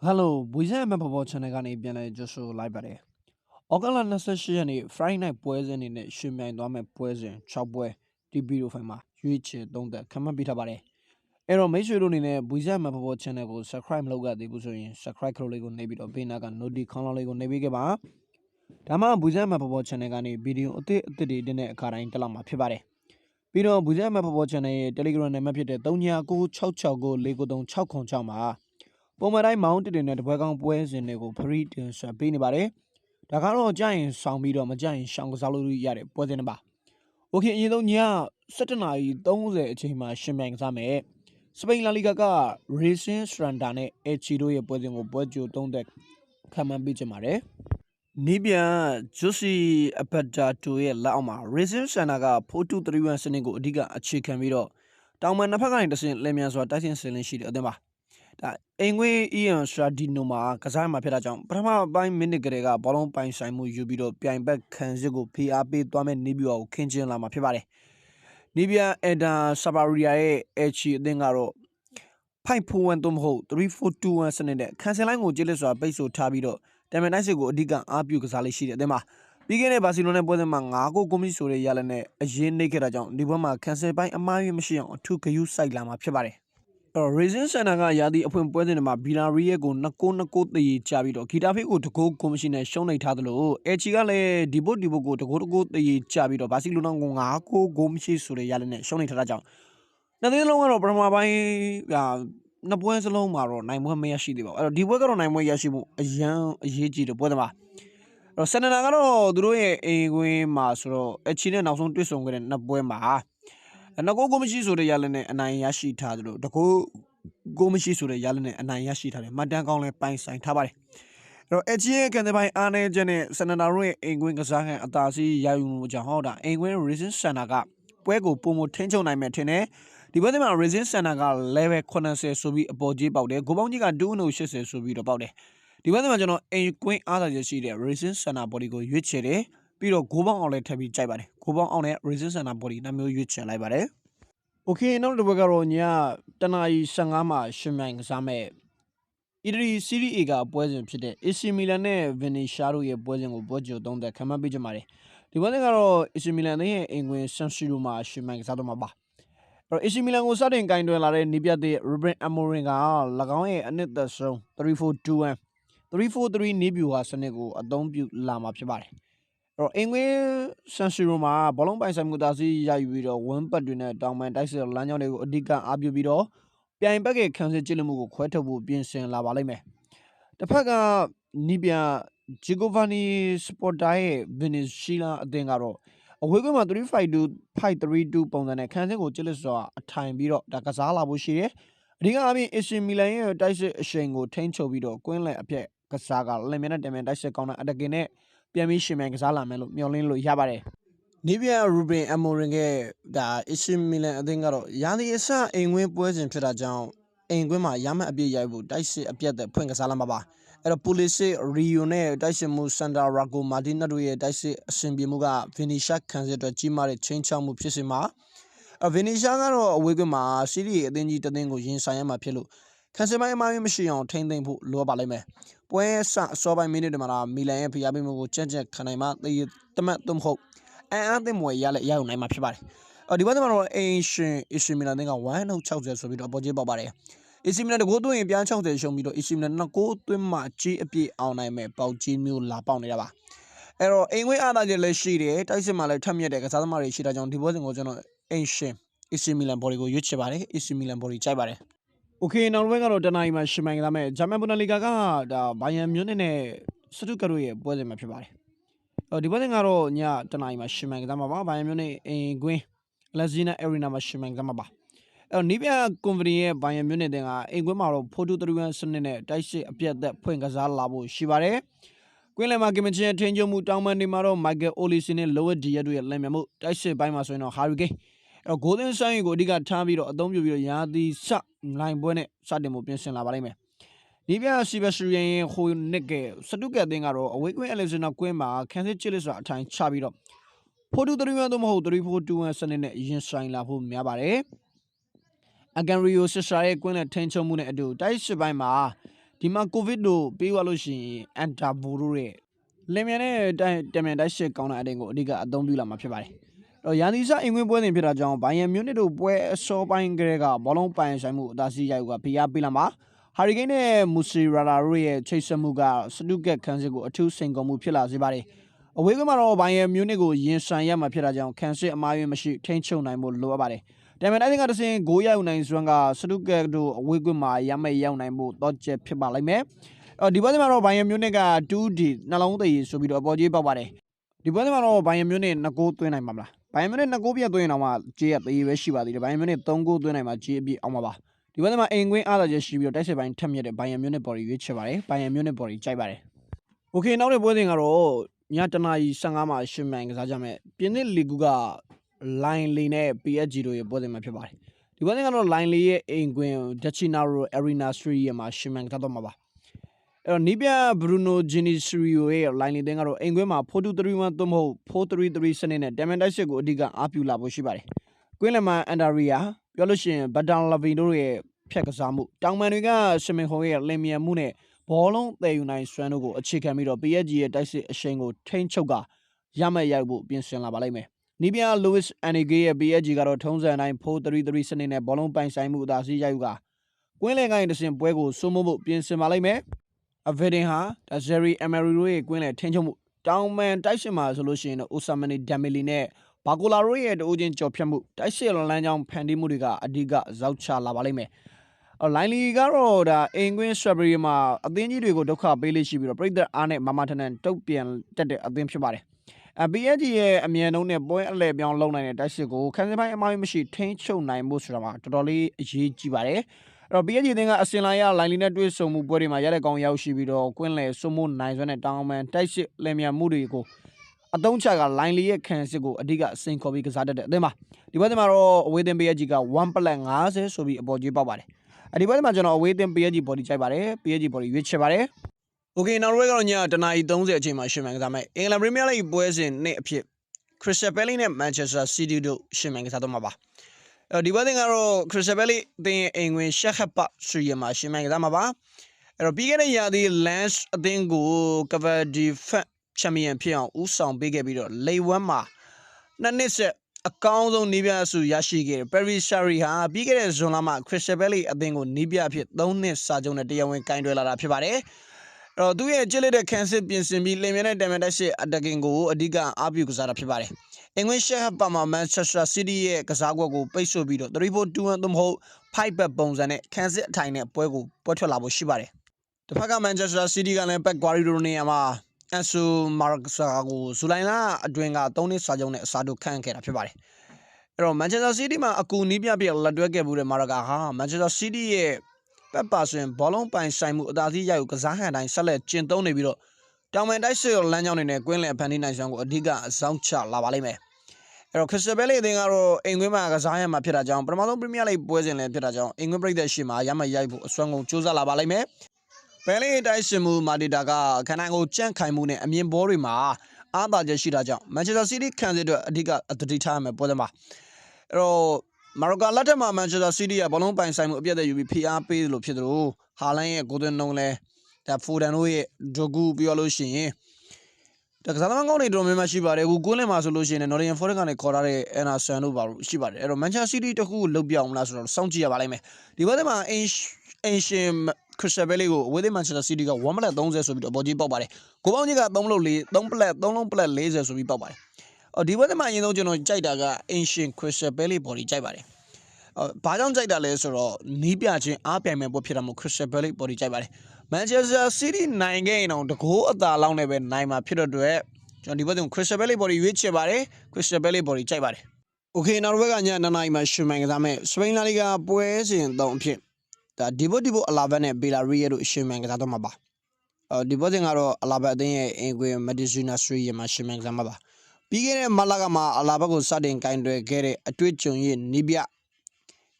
Hello, Buiza Mapo Chanagani Biana Joshua Library. Ogala Nasashani, Friday night poison in it, Shimmy and Dome poison, Chopway, the beautiful Fama, which don't that come a bit about it. Ero make sure in a Buiza Mapo Channel, Sacrime Loga de Buzoin, Sacraco Lego Navy of Binaga, no de Colonel Navigaba. Tama Buiza Mapo Chanagani, video the dinner car in Talama Pibare. Pino Buiza Mapo Channel, Telegram and Mapita, Donia go, Chow go, Lego don't chow con chama. Pomarai mounted in at Wagon Boys in Nego Parit and Sabini Bare. Takaro giant sound medium a giant Shangasalu Yare, Posenaba. Okay, you don't ya, certainly don't let Chima Shimang Same. Spain La Liga, Racing Strandane, Echido, Posen or Bojo, don't that come and beat Mare. Nibia, Josie Apata to a Lama, Racing Sanaga, Potu 3 1 Senego, Diga, a chicken video. Down Napagan doesn't let me as what I think selling sheet of them. Engwe Ian Shadinoma, Kazama Pedajam, Prama by Minigrega, Bolon Pine Simu Jubido, Pian Back Kanzigo, PRP, Dome Nibio, Kenji Lama Pibare. Nibia Eda Sabaria, Echi Dengaro. Pipe and Domho, 342 and Sunday, Cancelango Jealous or Beso Tabido, Demenasigo, Diga, Abu Casali Sheet, Dema. Begin a Barcelona Bodemanga, go Gomisure Yalane, a Jean Naked, Diboma, cancelled by a Mari machine or 2 Kayu Sailama Pibare. Reason Sanaga Yadi upon Podenma, Binaria, Nakona Coat the Chavito, Kitafi to go commission as shown a Tadalo, Echigale, Dibo Dibo to go the Chavito, Basiluna, Gomshi Sure Yalane, shown it Raja. Nothing longer Brahma by Napoleon Lomaro, Naimo Mayashibo, or Diboga or Naimo Yashibu, a young Yeji to Podama. Sanagaro, Drue, Ewe Masro, Echina, now some twist on Napoema. And I go Gomishi Sure Yalane and Ayashi Tadro, the go Gomishi Sure Yalane and Ayashi Tade, Madangon Pine Saint Tabari. Echi can buy Anne Jene, Sanadare, Engwin Kazaha, Atasi, Yayu Jahoda, Engwin Reason Sanaga, Puego Pomo Tencho Nametene, the weather Reason Sanaga, Leve Conase Subi about Jibaude, Gobonga do no shit Subi about it. The weather General Queen Ada Yashide, Reason Sanabodigo Yuchere. Piro Goban on it tabi Jabare, Goban on it, resist and a body, Namu Yucha Libare. Okay, now the Wagaronia, Tanai Sangama, Shimang Same. Idri Siri Ega, Poison Pide, Isi Milane, Venisharu, Poison of Bojo, don't the Kamabijamare. The Wagaro is Milane, Engwin Sanshiruma, Shimang Sadomaba. Or Isi Milan was sudden kind of Lare, Nibia de Ruben Amoringa, Lagawe, and it does so 342 343 Nibua Sanego, a don't build Lama Pibare. Engwe Sanshiruma, Bolong by Samudasi Yavido, one Paduna, Downman Dice, Lano, Diga Abubido, Pian Bagay, Kansas Chilamu, Quetabu, Bien Saint Lavaleme. The Paga Nibia Gigovani Sportae, Venice Sheila Dengaro. A Wigama 352 Pi 32 Pondana, Kansas or Chiliswa, a time biro, Dakazala Bushi. Rigami is in Milan, Dice Shango, Tencho Vido, Quinle Apia, Casaga, Lemena, Demen Dice Kona, Adagene. Piamishi Magazala Melo, Miolin Yabare. Nibia Ruben Amoringe, da Ishim Milan Dingaro, Yandi Esa, Engwin Poison Trajan, Engwima, Yama Abiyabu, Dice appeared the Pungasalamaba. At a police reunion, Dice Musanda Rago, Madina Due, Dice Simbimuga, Finisha, Kanzeta Jimari, Chenchamu Pisima. A Venishagaro, Wigama, City, then you Tango, Yin Sayama Pilo. Cansema my machine, tending Lobaleme. Pues so by minute Mara, Milan, Piabimu, Change, Kanama, the Tomatum Hope, and the Moy Yale Yaun, my Pibari. A development ancient is similar than a wine of Chowders with a body babare. It's similar to go to a Pian Chowder show me, it's similar to go to my GP on I may bout Jimu La Poundava. Ero, anyway, other than the sheet, I see my Tamia de Casamari, she doesn't devote on ancient. It's similar body go Yuchabare, it's similar body Chabare. Okay, now we're going to deny my Shimangame, Jamabuna Ligaga, the Bayam Munine, Sutukaru, Bosom of Pibari. The wedding arrow near deny my Shimangama, Bayamune, a Gwen, Lazina Erina Mashimangamaba. Nibia Convenie, Bayam Munidanga, a Guimaro, Potu 3 Sunine, Dice appeared that Puengazal Labo, Shibare. Quilla Magimachi, Tanjo Mutaman Nimaro, Maga Olisine, lower Diadu, Lemamu, Dice by Masino, Harugay. A golden sign go diga Tabiro, don't you yadi sa line bonnet, Sademo Pinson Lavaleme. Nibia Sibasurian, who neke, Saduka Dingaro, awake when Elizabeth Quema, Kansas Chilis at time Chabiro. Potu the River Domo, 342 and Sunday, Yin Sign Lapu Miabare. Again, Rio Sasare, Gwen attention Moon Edu, Dice by Ma. ဒီမှာ COVID တို့ပေးသွားလို့ရှိရင်အန်တာဘိုတို့ရဲ့လင်မြန်တဲ့တမန်တိုက်စစ်ကောင်းတဲ့အတင်းကိုအဓိကအသုံးပြုလာမှာဖြစ်ပါတယ်။ရာသီစအိမ်ခွင်းပွဲစဉ်ဖြစ်တာကြောင့်ဘိုင်ယန်မြူနစ်တို့ပွဲအစောပိုင်းကလေးကဘောလုံးပိုင်ဆိုင်မှုအသာစီးရယူကဖိအားပေးလာမှာဟာရီကိန်းနဲ့မူစီရာလာတို့ရဲ့ချိတ်ဆက်မှုကစတုကက်ခန်းစစ်ကိုအထူးစိန်ခေါ်မှုဖြစ်လာစေပါတယ်။အဝေးကမှာတော့ဘိုင်ယန်မြူနစ်ကိုရင်ဆိုင်ရမှာဖြစ်တာကြောင့်ခန်းစစ်အမားရွေးမရှိထိန်းချုပ်နိုင်ဖို့လိုအပ်ပါတယ်။တမန်တိုက်စစ်ကတစင်ဂိုးရောက်နိုင်စွမ်းကစတုကက်တို့အဝေးကမှာရမဲ့ရောက်နိုင်ဖို့တော့ချက်ဖြစ်ပါလိမ့်မယ်။ဒီပွဲမှာတော့ဘိုင်ယန်မြူနစ်က 2D နှလုံးသေးဆိုပြီးတော့အပေါ်ကြီးပေါက်ပါတယ်။ဒီပွဲမှာတော့ဘိုင်ယန်မြူနစ်2ဂိုးသွင်းနိုင်ပါမလား။ဘိုင်ယန်မြူနစ်2ဂိုးပြတ်သွင်းရင်တော့မှဂျေးရသေးပဲရှိပါသေးတယ်။ဘိုင်ယန်မြူနစ်3ဂိုးသွင်းနိုင်မှာဂျေးအပြည့်အောင်ပါပါ။ဒီပွဲမှာအိမ်ကွင်းအားသာချက်ရှိပြီးတော့တိုက်စစ်ပိုင်းထက်မြက်တဲ့ဘိုင်ယန်မြူနစ်ပေါ်ရွေးချယ်ပါတယ်။ဘိုင်ယန်မြူနစ်ပေါ်ကြိုက်ပါတယ်။ Okay နောက်တဲ့ပွဲစဉ်ကတော့ညတနာရီ15မှာရှင်မြိုင်ကစားကြမယ်။ပြင်းသစ်လီဂူကလိုင်လီနဲ့ PSG တို့ရဲ့ပွဲစဉ်မှာဖြစ်ပါတယ်။ဒီပွဲစဉ်ကတော့လိုင်လီရဲ့အိမ်ကွင်းဒက်ချီနာရိုအရီနာစရီရဲ့မှာရှင်မြိုင်ကစားတော့မှာပါ။အဲ့တော့နီးပြဘရူနိုဂျီနီစရီယိုရဲ့လိုင်လီတင်းကတော့အိမ်ကွင်းမှာ4-2-3-1သို့မဟုတ်4-3-3စနစ်နဲ့တမန်တိုက်စစ်ကိုအဓိကအားပြုလာဖို့ရှိပါတယ်။ကွင်းလယ်မှာအန်ဒါရီယာပြောလို့ရှိရင်ဘတ်တန်လဗီတို့ရဲ့ဖြတ်ကစားမှုတောင်မန်တွေကရှမင်ခုံရဲ့လင်မြန်မှုနဲ့ဘောလုံးတည်ယူနိုင်စွမ်းတို့ကိုအခြေခံပြီးတော့ PSG ရဲ့တိုက်စစ်အရှိန်ကိုထိန်းချုပ်ကရမဲ့ရိုက်ဖို့ပြင်ဆင်လာပါလိမ့်မယ်။နီးပြလူးစ်အန်နီဂေးရဲ့ PSG ကတော့ထုံးစံအတိုင်း4-3-3စနစ်နဲ့ဘောလုံးပိုင်ဆိုင်မှုအသာစီးရယူကကွင်းလယ်ကိုင်းတစင်ပွဲကိုစိုးမိုးဖို့ပြင်ဆင်ပါလိမ့်မယ်။အဗီဒင်ဟာဒါဇယ်ရီအမယ်ရီတို့ရဲ့ကွင်းလယ်ထိန်းချုပ်မှုတောင်မန်တိုက်စစ်မှာဆိုလို့ရှိရင်အိုဆာမနီဒမ်မီလီနဲ့ဘာကိုလာတို့ရဲ့တိုးချင်းကြော်ဖြတ်မှုတိုက်စစ်လမ်းကြောင်းဖန်တီးမှုတွေကအဓိကဇောက်ချလာပါလိမ့်မယ်။လိုင်လီကတော့ဒါအင်ကွင်းဆွဲဘရီမှာအသင်းကြီးတွေကိုဒုက္ခပေးလေးရှိပြီးတော့ပြည်သက်အားနဲ့မမထန်တန်တုတ်ပြန်တက်တဲ့အသင်းဖြစ်ပါတယ်။ PSG ရဲ့အမြန်နှုန်းနဲ့ပွဲအလဲပြောင်းလုံနိုင်တဲ့တိုက်စစ်ကိုခန်းစပိုင်းအမိုင်းမရှိထိန်းချုပ်နိုင်ဖို့ဆိုတာမှာတော်တော်လေးအရေးကြီးပါတယ်။အဲ့တော့ PSG အသင်းကအစင်လာရလိုင်လီနဲ့တွေ့ဆုံမှုပွဲတွေမှာရတဲ့ကောင်ရောက်ရှိပြီးတော့ကွင်းလယ်စွမိုးနိုင်စွမ်းတဲ့တောင်မန်တိုက်စစ်လင်မြန်မှုတွေကိုအသုံးချကလိုင်လီရဲ့ခန်းစစ်ကိုအဓိကစိန်ခေါ်ပြီးကစားတတ်တဲ့အသင်းပါဒီပွဲမှာတော့အဝေးသင်း PSG က1+50ဆိုပြီးအပေါ်ကြီးပေါက်ပါတယ်ဒီပွဲမှာကျွန်တော်အဝေးသင်း PSG ဘော်ဒီကြိုက်ပါတယ် PSG ဘော်ဒီရွေးချယ်ပါတယ် Okay နောက်တစ်ပွဲကတော့ည9:30အချိန်မှာရှင်မန်ကစားမယ်အင်္ဂလန်ပရီးမီးယားလိဂ်ပွဲစဉ်နှစ်အဖြစ်ခရစ္စတယ်ပဲလီနဲ့မန်ချက်စတာစီးတီးတို့ရှင်မန်ကစားတော့မှာပါဒီပွဲစဉ်ကတော့ခရစ္စတယ်ပဲလီအသင်းအိမ်ဝင်ရှက်ခပ်ပတ်ဆွေရမှာရှင်မန်ကစားမှာပါအဲ့တော့ပြီးခဲ့တဲ့ရာသီလန်စ်အသင်းကိုကဗာဒီဖက်ချန်ပီယံဖြစ်အောင်ဦးဆောင်ပေးခဲ့ပြီးတော့လေဝမ်မှာနှစ်နှစ်ဆက်အကောင်းဆုံးနီးပြအစုရရှိခဲ့တယ်ပယ်ရီရှာရီဟာပြီးခဲ့တဲ့ဇွန်လမှာခရစ္စတယ်ပဲလီအသင်းကိုနီးပြအဖြစ်3နှစ်စာချုပ်နဲ့တရားဝင်ကင်တွယ်လာတာဖြစ်ပါတယ်အဲ့တော့သူရဲ့ကြစ်လက်တဲ့ခန်းစစ်ပြင်ဆင်ပြီးလင်မြန်းတဲ့တမန်တိုက်စစ်အတကင်ကိုအဓိကအားပြုကစားတာဖြစ်ပါတယ်အင်္ဂလိပ်ရှက်ဟပ်ပါမှာမန်ချက်စတာစီးတီးရဲ့ကစားကွက်ကိုပိတ်ဆို့ပြီးတော့3-4-2-1သို့မဟုတ်5 back ပုံစံနဲ့ခန်းစစ်အထိုင်နဲ့ပွဲကိုပွဲထွက်လာဖို့ရှိပါတယ်တစ်ဖက်ကမန်ချက်စတာစီးတီးကလည်းပက်ကွာရီဒိုနေရာမှာအန်ဆူမာရက်ဆာကိုဇူလိုင်လအတွင်းက3နှစ်စာချုပ်နဲ့အစားထိုးခန့်ခဲ့တာဖြစ်ပါတယ်အဲ့တော့မန်ချက်စတာစီးတီးမှာအကူနီးပြပြလက်တွဲခဲ့မှုတဲ့မာရက်ကာဟာမန်ချက်စတာစီးတီးရဲ့ပက်ပါဆိုရင်ဘောလုံးပိုင်ဆိုင်မှုအသာစီးရယူကစားဟန်တိုင်းဆက်လက်ကျင့်သုံးနေပြီးတော့တောင်မန်တိုက်စစ်လမ်းကြောင်းတွေနဲ့ကွင်းလယ်ဖန်တီးနိုင်စွမ်းကိုအဓိကအဆောင်ချလာပါလိမ့်မယ်အဲ့တော့ခရစ္စတယ်ပဲလီအသင်းကတော့အိမ်ကွင်းမှာကစားရမှာဖြစ်တာကြောင့်ပထမဆုံးပရီးမီးယားလိဂ်ပွဲစဉ်လည်းဖြစ်တာကြောင့်အိမ်ကွင်းပြည်သက်ရှိမှာရမရိုက်ဖို့အစွမ်းကုန်ကြိုးစားလာပါလိမ့်မယ်ပဲလီတိုက်စစ်မှုမာတီတာကခန္ဓာကိုယ်ကြန့်ခိုင်မှုနဲ့အမြင်ဘောတွေမှာအားသာချက်ရှိတာကြောင့်မန်ချက်စတာစီးတီးခံစစ်အတွက်အဓိကအသတိထားရမယ်ပွဲစဉ်မှာအဲ့တော့မာရိုကာလက်ထက်မှာမန်ချက်စတာစီးတီးကဘောလုံးပိုင်ဆိုင်မှုအပြည့်အစုံယူပြီးဖိအားပေးလို့ဖြစ်သလိုဟာလန်ရဲ့ဂိုးသွင်းနှုန်းလဲဒါဖိုဒန်တို့ရဲ့ဂျိုဂူပြောလို့ရှိရင်တကစားသမားကောင်းတွေတော်များများရှိပါတယ်အခုကွင်းလင်မှာဆိုလို့ရှိရင်နော်ရီယန်ဖော်ရက်ကနေခေါ်ထားတဲ့အန်နာဆန်တို့ပါလို့ရှိပါတယ်အဲ့တော့မန်ချက်စီးတီးတခုကိုလုတ်ပြအောင်မလားဆိုတော့စောင့်ကြည့်ရပါလိမ့်မယ်ဒီဘက်မှာအင်ရှင်ခရစ္စတယ်ပဲလီကိုအဝေးသင်းမန်ချက်စတာစီးတီးက1+30ဆိုပြီးတော့ဘောကြီးပေါက်ပါတယ်ကိုပေါင်းကြီးက3လုံး40ဆိုပြီးပေါက်ပါတယ်ဒီဘက်မှာအရင်ဆုံးကျွန်တော်ကြိုက်တာကအင်ရှင်ခရစ္စတယ်ပဲလီဘောကြီးကြိုက်ပါတယ်ဘာကြောင့်ကြိုက်တာလဲဆိုတော့နီးပြချင်းအားပြိုင်မဲ့ပွဲဖြစ်တာမို့ခရစ္စတယ်ပဲလီဘောကြီးကြိုက်ပါတယ်မန်ချက်စတာစီးတီးနိုင်ခဲ့ရင်တော့တကိုးအသာလောက်နဲ့ပဲနိုင်မှာဖြစ်တဲ့အတွက်ကျွန်တော်ဒီဘက်မှာခရစ္စတယ်ပဲလီဘောကြီးရွေးချယ်ပါတယ်ခရစ္စတယ်ပဲလီဘောကြီးကြိုက်ပါတယ်โอเคနောက်တစ်ဘက်ကည9:00နာရီမှာရှင်မိုင်ကစားမဲ့စပိန်လာလီဂါပွဲစဉ်3အဖြစ်ဒါဒီဘအလာဘတ်နဲ့ဘေလာရီယာတို့ရှင်မိုင်ကစားတော့မှာပါဒီပွဲစဉ်ကတော့အလာဘတ်အသင်းရဲ့အင်ကွေမက်ဒီဇီနာစရီယာမှာရှင်မိုင်ကစားမှာပါပြီးခဲ့တဲ့မလာကမှာအလာဘတ်ကိုစတင်ကင်တွယ်ခဲ့တဲ့အတွေ့အကြုံရဲ့နီးပြ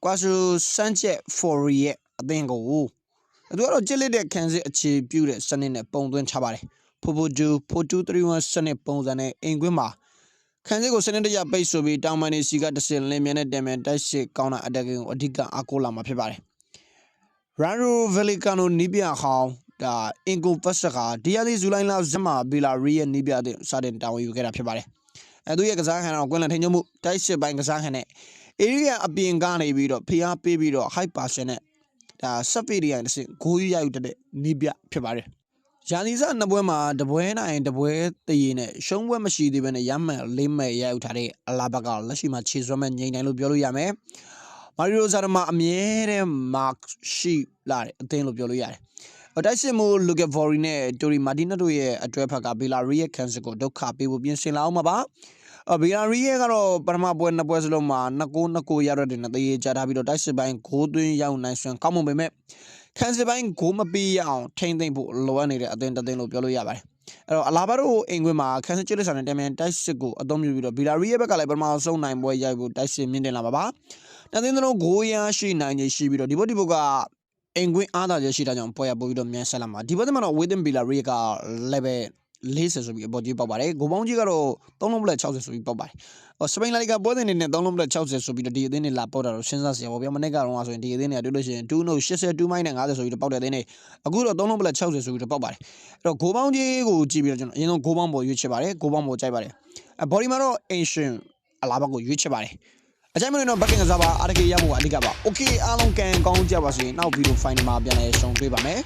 ကွာဆူဆန်ချက်ဖော်ရီရဲ့အသင်းကိုသူကတော့ကြစ်လက်တဲ့ခန်းစစ်အခြေပြုတဲ့စနစ်နဲ့ပုံသွင်းထားပါတယ်4-2-3-1စနစ်ပုံစံနဲ့အင်ကွင်းမှာခန်းစစ်ကိုစနစ်တကျပိတ်ဆိုပြီးတောင်မန်နေစီကတစင်လင်းမြန်တဲ့တမန်တိုက်စစ်ကောင်းတာအတက်ကင်ကိုအဓိကအားကိုးလာမှာဖြစ်ပါတယ် Rano Velicano Nibia How the Ingo Pasaka, Diadi Zulaina Zama, Villa Ria Nibia, sudden down you get up your body. And do you Kazahan or Gwenatinu, Taisi by Kazahane. Area of being Gane video, PRP video, high passionate. Sapidia and sing, Kuya Nibia Pibari. Janiza Nabuema, the Buena and the Bue the Yene, Shongwe Mashi, even a Yama, Lime Yautare, Alabagal, Lashima Chisraman, Yane Yame. Mario Zarama Miere Mark Sheep Lare, Ten Lubioliare. But I say more look at Vorine, Dori Madina Due, a Drepaga, Bilaria, Kansaco, Dokapi will be in Silaumaba. A Bilaria, Parma Buena Buesloma, Naku Yaradin, the Jadabido Dice by Kodun Young Nation, Common be met. Kansabain Goma be out, 10 day Loanid at the end of the Lubioliare. Alabaro, Ingwima, Kansachilis and Demian Dice go, a domu Bilaria Bacalabama, so 9 boy Yabu Dice Mindanababa. Nothing no Goya, she 9 Shibido, the body boga, Engui Ada Yashida, Poya Bovido Miasalama, the bottom within Bilarica, Lebe, Laces of your body babare, Gobonjigaro, Donomble Chouses of Babai. Or Spain like a body in the Donomble Chouses of the Dini Lapoda, Sensas, Obiamanega, and also in the Dini Adulation, 2 no Shessa, 2 mine and others of the powder Dene, a good Donomble Chouses of the Babai. Gobonji, Gibion, you know, Gobambo, Yuchibare, Gobambo Jabare. A Borimaro, ancient Alabago, Yuchibare. Ajaman no baking Zaba, Araki Yamu, Adigaba. Okay, Alon can go Jabasi, now we will find him up, Yana, Son Bibame.